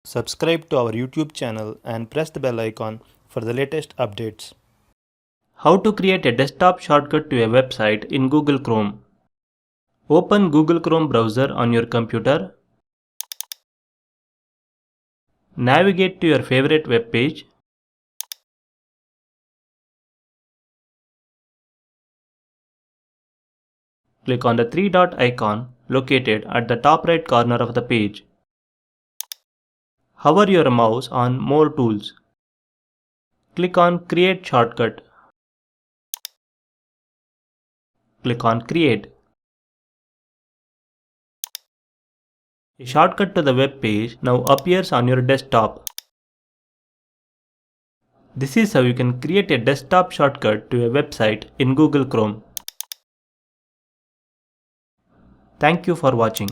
Subscribe to our YouTube channel and press the bell icon for the latest updates. How to create a desktop shortcut to a website in Google Chrome. Open Google Chrome browser on your computer. Navigate to your favorite web page. Click on the three-dot icon located at the top right corner of the page. Hover your mouse on More Tools. Click on Create Shortcut. Click on Create. A shortcut to the web page now appears on your desktop. This is how you can create a desktop shortcut to a website in Google Chrome. Thank you for watching.